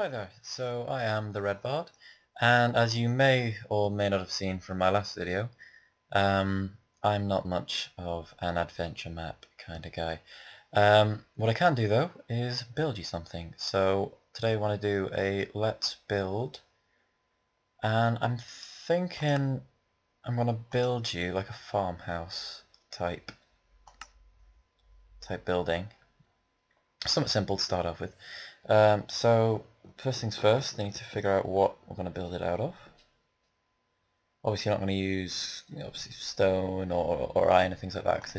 Hi there, so I am the Red Bard, and as you may or may not have seen from my last video, I'm not much of an adventure map kind of guy. What I can do though is build you something. So today I want to do a let's build, and I'm thinking I'm going to build you like a farmhouse type building. Somewhat simple to start off with. So first things first, I need to figure out what we're going to build it out of. Obviously not going to use obviously stone or iron and things like that, because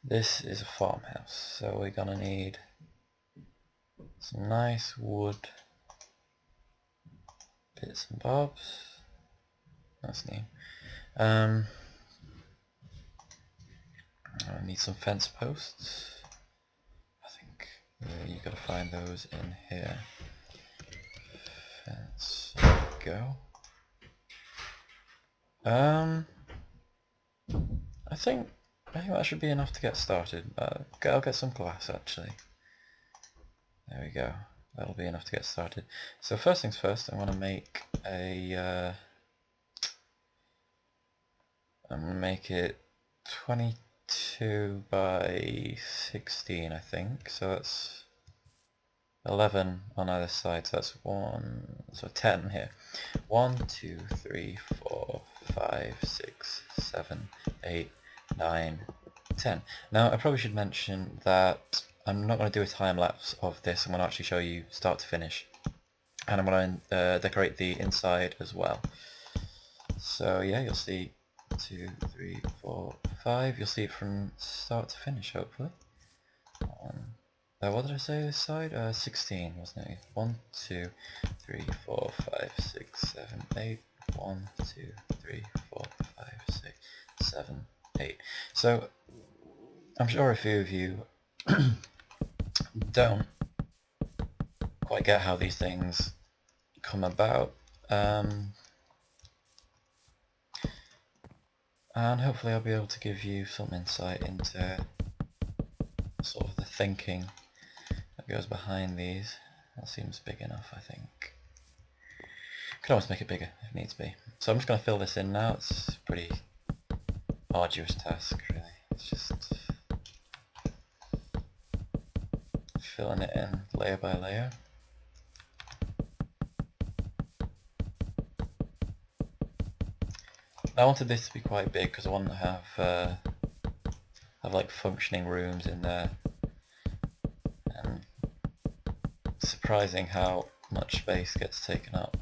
this is a farmhouse. So we're going to need some nice wood bits and bobs. That's neat. I need some fence posts. I think you've got to find those in here. Fence, go. I think that should be enough to get started. I'll get some glass actually. There we go. That'll be enough to get started. So first things first, I want to make a. I'm going to make it 22 by 16, I think. So that's 11 on either side. So that's 10 here. 1, 2, 3, 4, 5, 6, 7, 8, 9, 10. Now I probably should mention that I'm not going to do a time lapse of this. I'm going to actually show you start to finish, and I'm going to decorate the inside as well. So yeah, you'll see 2, 3, 4, 5. You'll see it from start to finish, hopefully. What did I say this side? 16, wasn't it? 1, 2, 3, 4, 5, 6, 7, 8. 1, 2, 3, 4, 5, 6, 7, 8. So I'm sure a few of you don't quite get how these things come about, and hopefully I'll be able to give you some insight into sort of the thinking that goes behind these. That seems big enough, I think. Could always make it bigger if needs be. So I'm just going to fill this in now. It's a pretty arduous task, really. It's just filling it in layer by layer. I wanted this to be quite big because I want to have like functioning rooms in there, and it's surprising how much space gets taken up.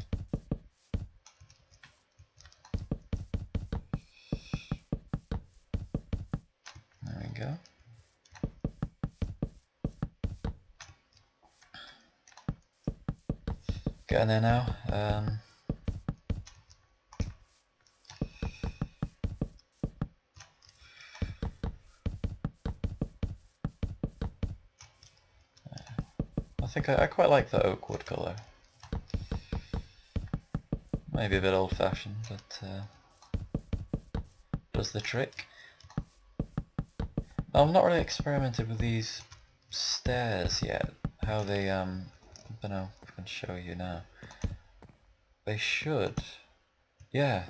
There we go. Getting there now. I think I quite like the oak wood colour. Maybe a bit old-fashioned, but does the trick. I've not really experimented with these stairs yet. How they I don't know if I can show you now. They should, yeah.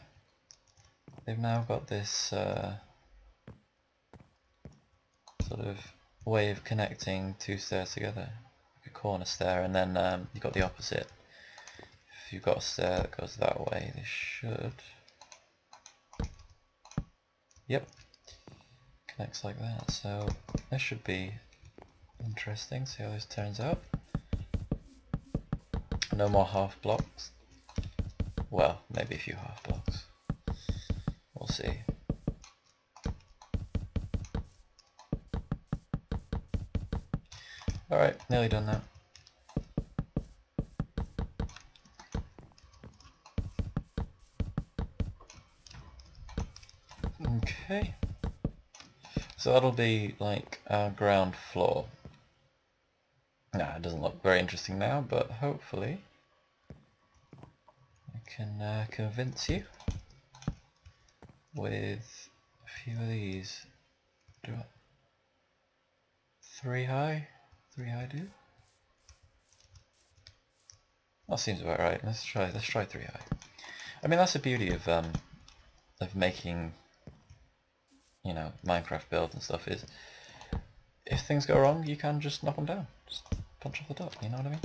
They've now got this sort of way of connecting two stairs together. A corner stair, and then you've got the opposite. If you've got a stair that goes that way, they should. Yep. Connects like that. So this should be interesting. See how this turns out. No more half blocks. Well, maybe a few half blocks. We'll see. Alright, nearly done now. Okay. So that'll be like our ground floor. Nah, it doesn't look very interesting now, but hopefully I can convince you with a few of these. Do it. 3 high? 3 high do? That seems about right. Let's try 3 high. I mean, that's the beauty of making, you know, Minecraft builds and stuff, is if things go wrong, you can just knock them down. Just punch off the top, you know what I mean?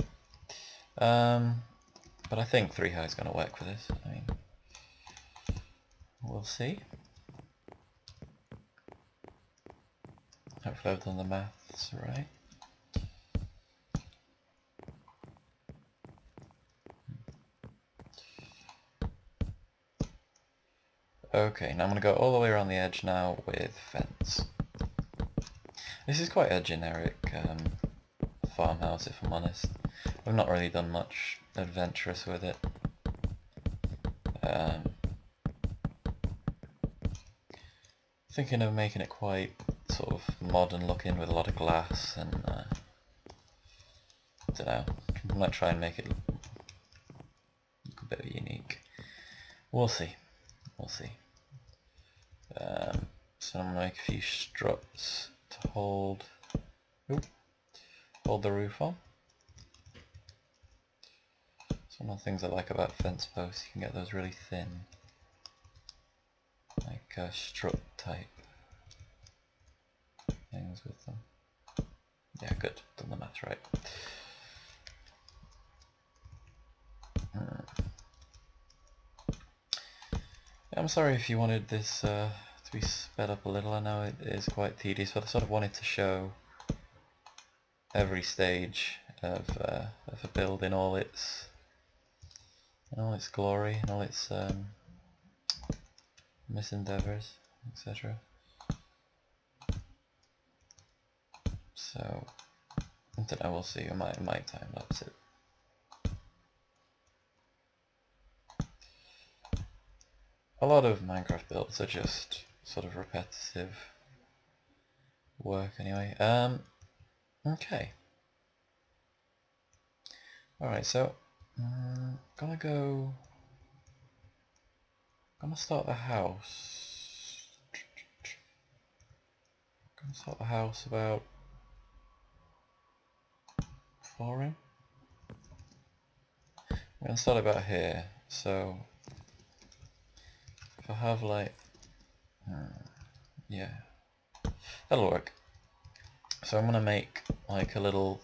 But I think 3 high is going to work for this. I mean, we'll see. Hopefully I've done the maths right. Okay, now I'm going to go all the way around the edge now with fence. This is quite a generic farmhouse, if I'm honest. I've not really done much adventurous with it. Thinking of making it quite sort of modern looking with a lot of glass and I don't know, I might try and make it look a bit unique. We'll see. We'll see. So I'm going to make a few struts to hold the roof on. It's one of the things I like about fence posts, you can get those really thin, like strut type things with them. Yeah, good, done the math right. I'm sorry if you wanted this to be sped up a little. I know it is quite tedious, but I sort of wanted to show every stage of a build in all its glory and all its misendeavors, etc. So I don't know, we'll see. I might time lapse it. A lot of Minecraft builds are just sort of repetitive work anyway. Okay. Alright, so gonna start the house. Gonna start the house about 4 in. I'm gonna start about here, so if I have like yeah, that'll work. So I'm gonna make like a little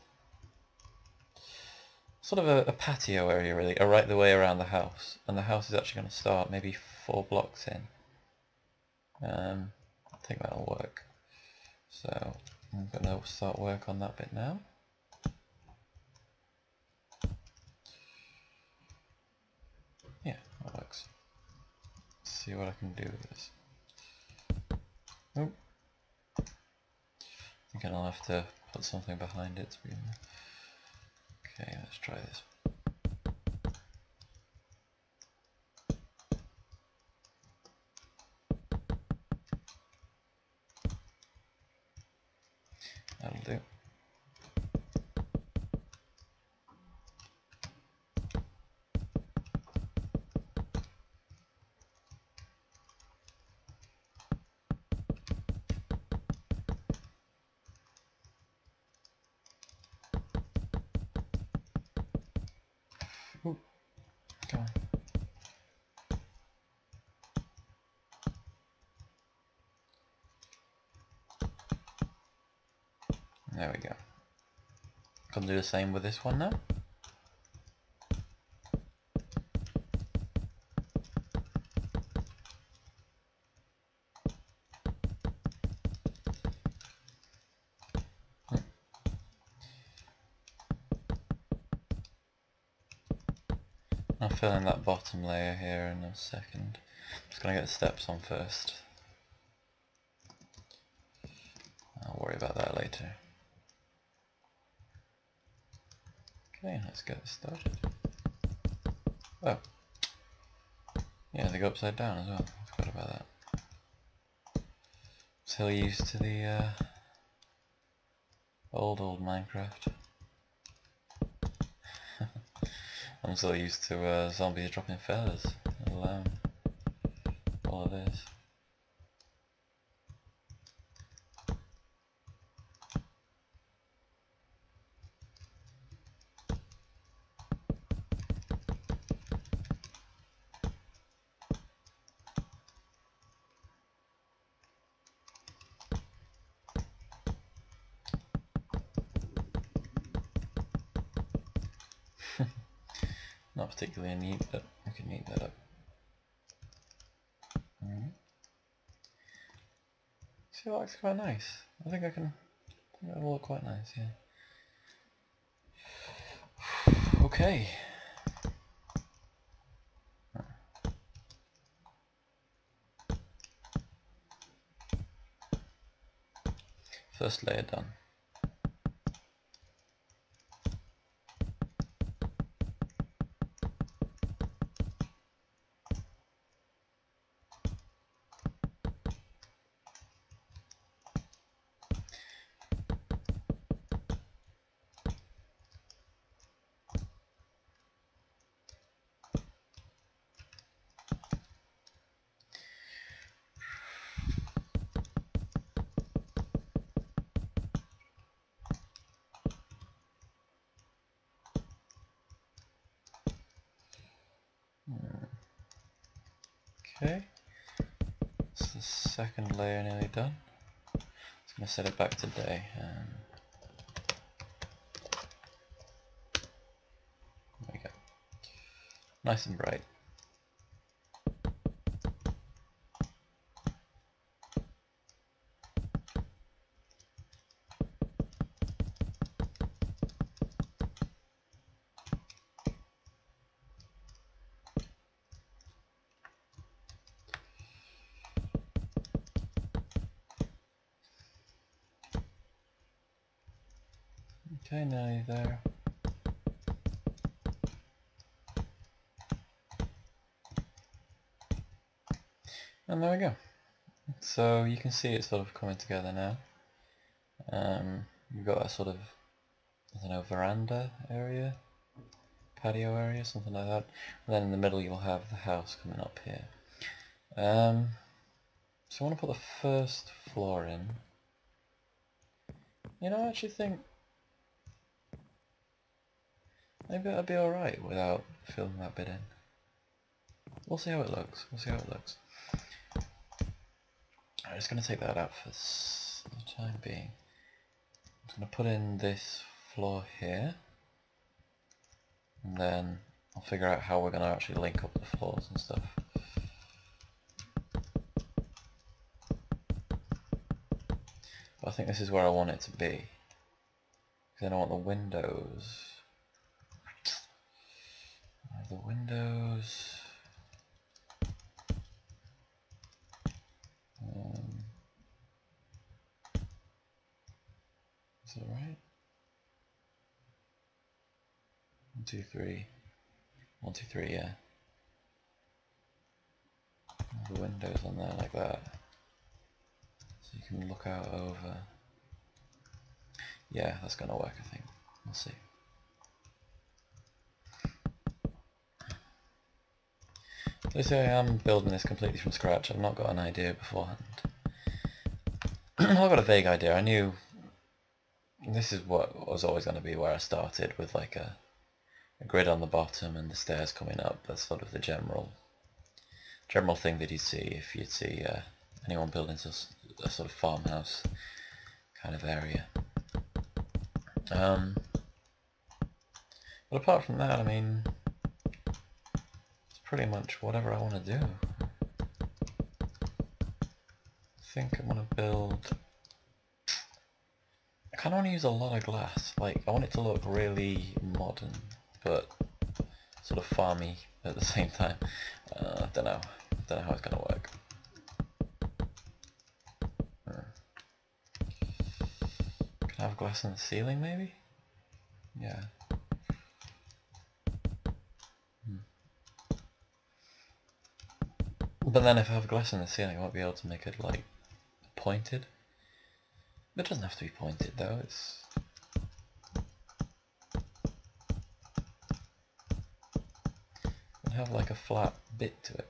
sort of a patio area really, right the way around the house, and the house is actually going to start maybe 4 blocks in. I think that'll work. So I'm going to start work on that bit now. Yeah, that works. Let's see what I can do with this. Oh, I think I'll have to put something behind it to be. Okay, let's try this. That'll do. Ooh, come on. There we go. Can do the same with this one now. I'll fill in that bottom layer here in a second. I'm just going to get the steps on first. I'll worry about that later. Okay, let's get started. Oh, yeah, they go upside down as well. I forgot about that. Still used to the old Minecraft. I'm still used to zombies dropping feathers, let alone all of this. Not particularly neat, but we can neat that up. See, that looks quite nice. I think that'll look quite nice, yeah. Okay. First layer done. Okay, that's the second layer nearly done. Just going to set it back to day. There we go. Nice and bright. Okay, nearly there. And there we go. So you can see it sort of coming together now. You've got a sort of, I don't know, veranda area, patio area, something like that. And then in the middle you'll have the house coming up here. So I want to put the first floor in. You know, I actually think maybe that'd be alright without filling that bit in. We'll see how it looks. We'll see how it looks. I'm just going to take that out for the time being. I'm just going to put in this floor here, and then I'll figure out how we're going to actually link up the floors and stuff. But I think this is where I want it to be, because I want the windows. The windows. Is that right? 1, 2, 3. 1, 2, 3, yeah. The windows on there like that. So you can look out over. Yeah, that's gonna work, I think. We'll see. So say I am building this completely from scratch. I've not got an idea beforehand. I've got a vague idea. I knew this is what was always going to be where I started, with like a grid on the bottom and the stairs coming up. That's sort of the general thing that you'd see if you'd see anyone building a sort of farmhouse kind of area. But apart from that, I mean, it's pretty much whatever I want to do. I think I want to build. I kind of want to use a lot of glass. Like, I want it to look really modern, but sort of farmy at the same time. I don't know how it's going to work. Can I have glass in the ceiling, maybe? Yeah. But then if I have glass in the ceiling, I won't be able to make it like pointed. It doesn't have to be pointed though. It's have like a flat bit to it.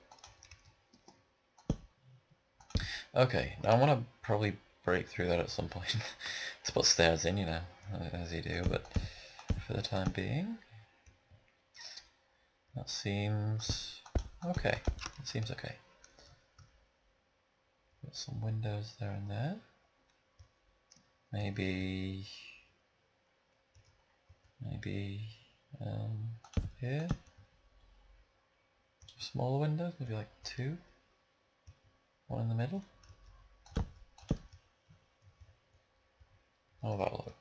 Okay, now I want to probably break through that at some point to put stairs in, you know, as you do, but for the time being, that seems okay. It seems okay. Got some windows there and there. Maybe here. smaller windows, maybe like 2. One in the middle. How about look?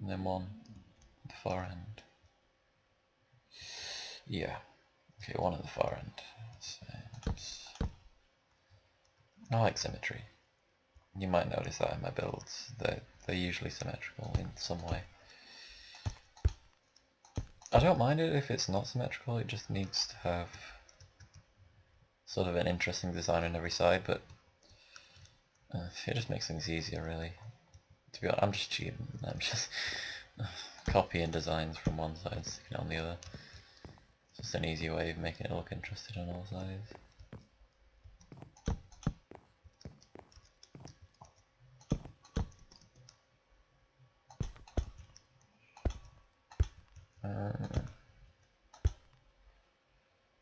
And then one at the far end. Yeah. Okay, one at the far end. I like symmetry. You might notice that in my builds. They're usually symmetrical in some way. I don't mind it if it's not symmetrical, it just needs to have sort of an interesting design on every side, but it just makes things easier really. To be honest, I'm just cheating. I'm just copying designs from one side and sticking it on the other. It's just an easy way of making it look interesting on all sides.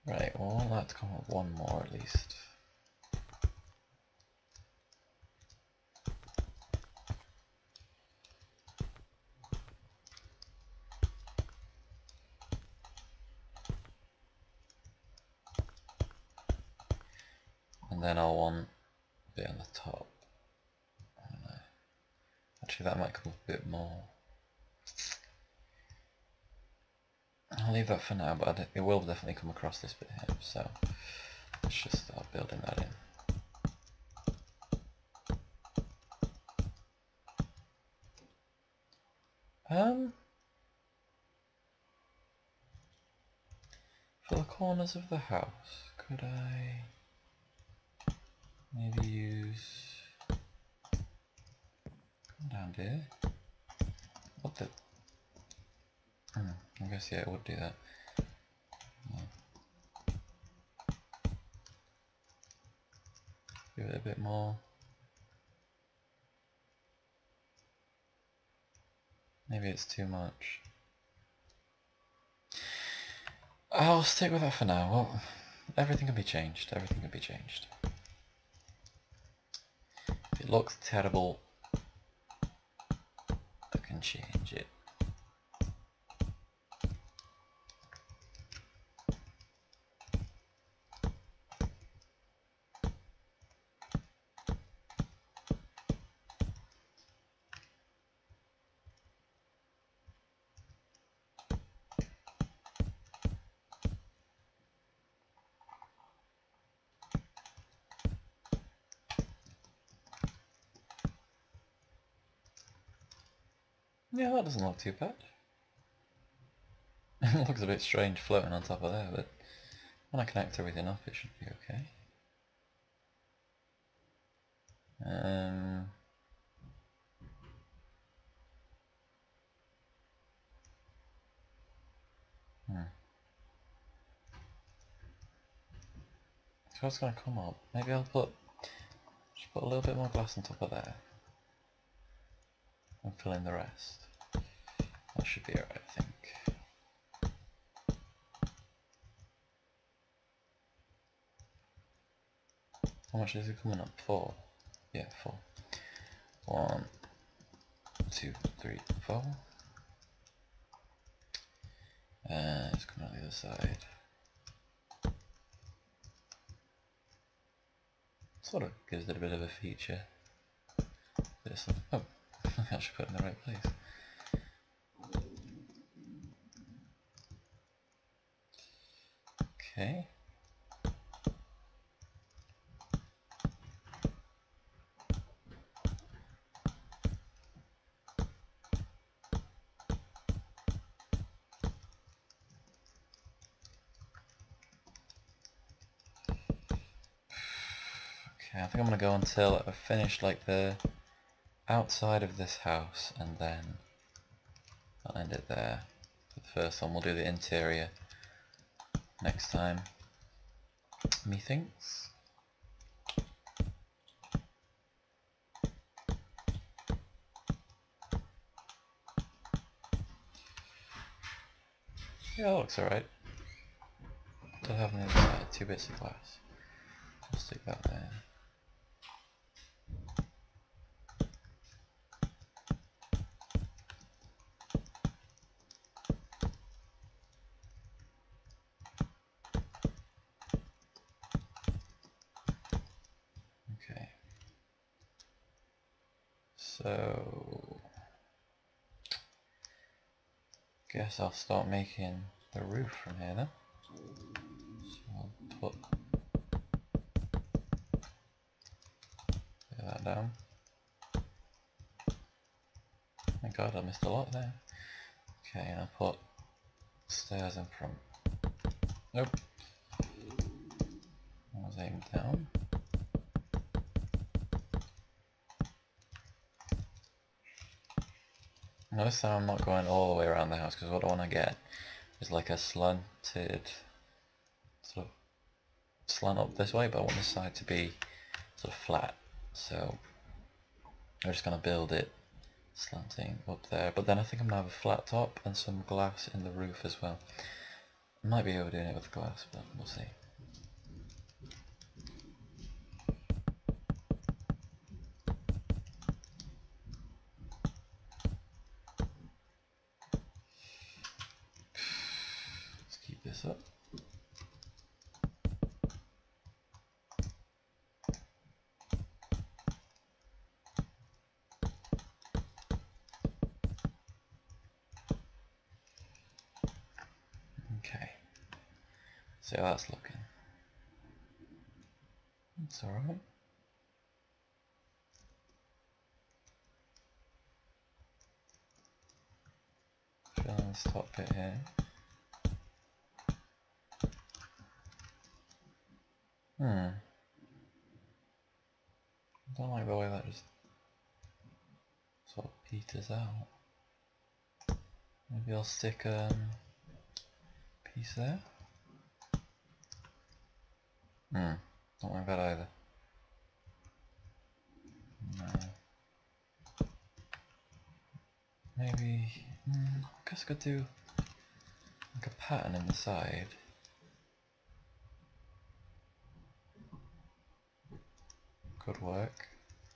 Right, well, I want that to come up one more at least. And then I'll want a bit on the top. I don't know. Actually, that might come up a bit more. I'll leave that for now, but it will definitely come across this bit here, so let's just start building that in. For the corners of the house, could I maybe use down here? What the? I guess yeah, it would do that. Yeah. Give it a bit more. Maybe it's too much. I'll stick with that for now. Well, everything can be changed. Everything can be changed. If it looks terrible, I can change it. Yeah, that doesn't look too bad. It looks a bit strange floating on top of there, but when I connect everything up it should be okay. So what's going to come up? Maybe I'll just put a little bit more glass on top of there and fill in the rest. That should be alright, I think. How much is it coming up? 4? Yeah, 4. 1, 2, 3, 4. And it's coming out the other side. Sort of gives it a bit of a feature. Bit of something. Oh, I should put it in the right place. Okay. Okay, I think I'm going to go until I've finished like the outside of this house, and then I'll end it there. For the first one, we'll do the interior next time, methinks. Yeah, that looks alright. Still have 2 bits of glass. I'll stick that there. So guess I'll start making the roof from here then. So I'll put that down. My god, I missed a lot there. Okay, and I'll put stairs in front. Nope. I was aiming down. Notice that I'm not going all the way around the house, because what I want to get is like a slanted, sort of slant up this way, but I want this side to be sort of flat. So I'm just going to build it slanting up there, but then I think I'm going to have a flat top and some glass in the roof as well. I might be overdoing it with the glass, but we'll see. Let's keep this up. Okay, see how that's looking. It's alright. Fill in this top bit here. I don't like the way that just sort of peters out. Maybe I'll stick a piece there. Don't like that either. No. Maybe, I guess I could do like a pattern in the side. Could work.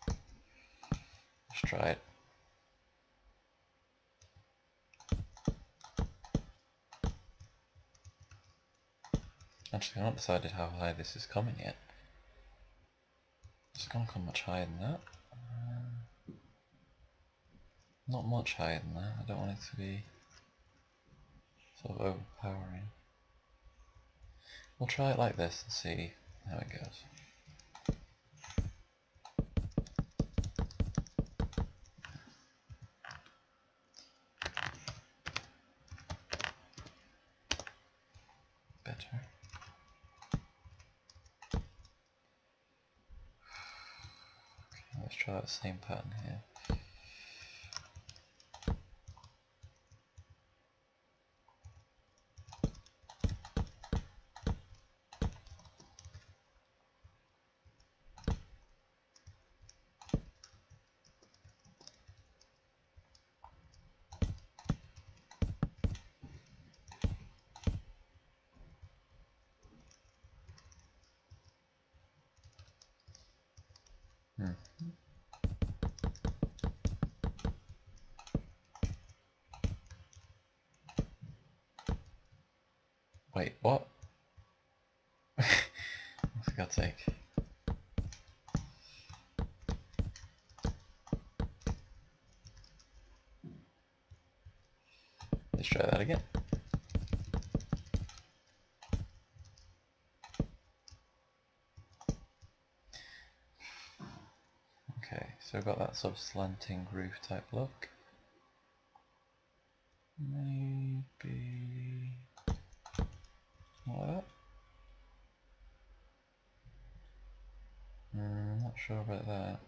Let's try it. Actually, I've not decided how high this is coming yet. It's gonna come much higher than that. Not much higher than that. I don't want it to be sort of overpowering. We'll try it like this and see how it goes. Better. Okay, let's try that same pattern here. Wait, what? For God's sake. Let's try that again. Okay, so I've got that sort of slanting roof type look. Maybe like that. Not sure about that.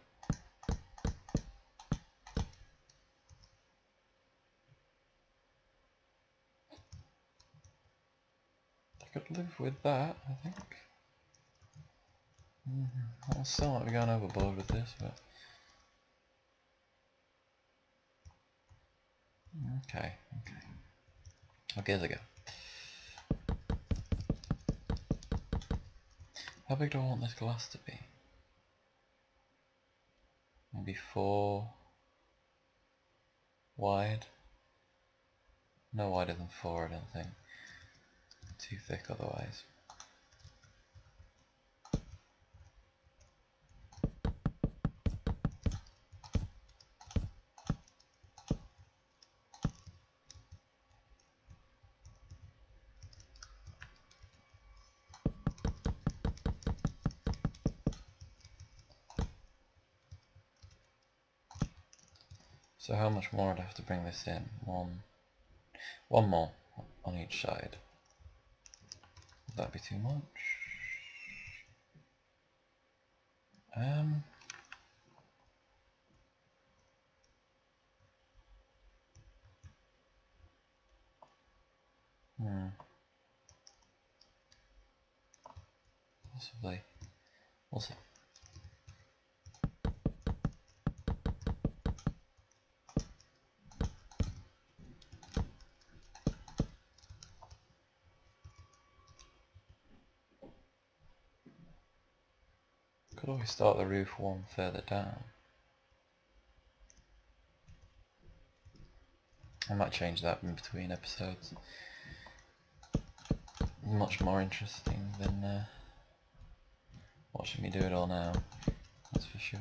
I could live with that, I think. I'll still might be going overboard with this, but okay. I'll give it a go. How big do I want this glass to be? Maybe 4 wide? No wider than 4, I don't think. Too thick otherwise. So how much more would I have to bring this in? One more on each side. Would that be too much? Possibly. We'll see. Could always start the roof one further down. I might change that in between episodes. Much more interesting than watching me do it all now, that's for sure.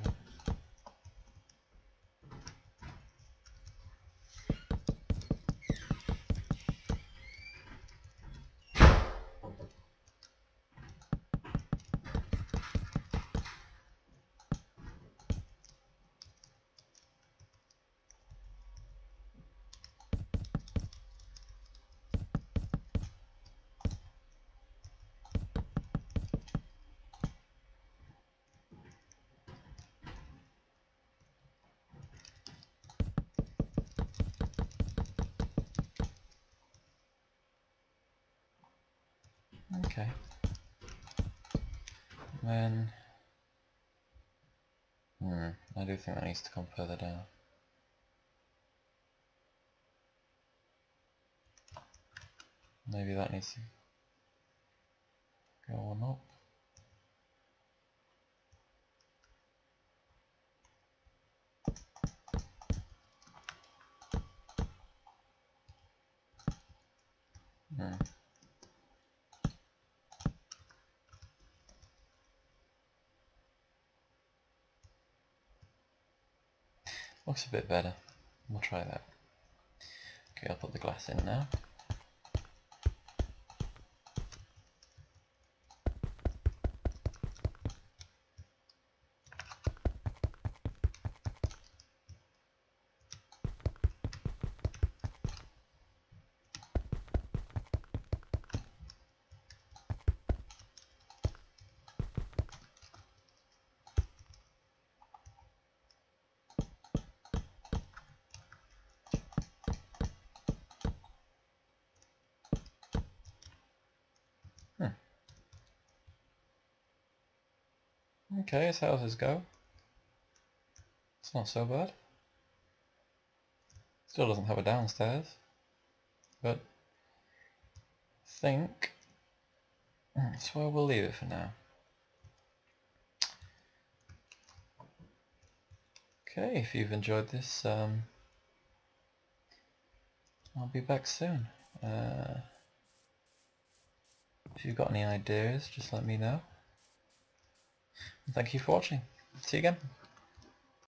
Okay. Then I do think that needs to come further down. Maybe that needs to go on up. Looks a bit better. We'll try that. Okay, I'll put the glass in now. Okay, as houses go. It's not so bad. Still doesn't have a downstairs, but I think that's where we'll leave it for now. Okay, if you've enjoyed this, I'll be back soon. If you've got any ideas, just let me know. Thank you for watching. See you again.